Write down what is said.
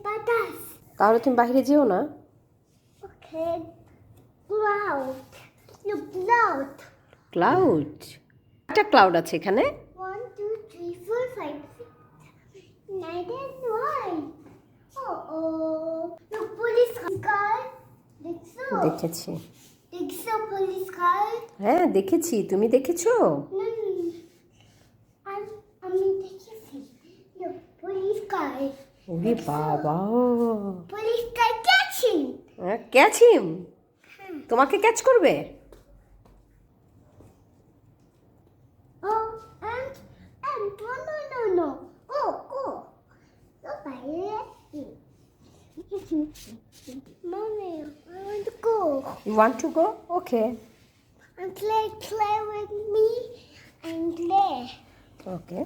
বাতাস। তাহলে তুমি বাইরে যেও না। Okay. Cloud. Look, cloud. Cloud? একটা ক্লাউড আছে এখানে। 1, 2, 3, 4, 5, 6, 9 and 1. Oh. Look, police car. দেখছো? দেখেছি। দেখছো police car? হ্যাঁ দেখেছি, তুমি দেখেছো? আমি দেখেছি। Look, police car. ওরে বাবা, Police car catching. ক্যাচ হিম। তোমাকে ক্যাচ করবে? Oh, and no. Go. Go by it. Mommy, I want to go. You want to go? Okay. And play with me and play. Okay.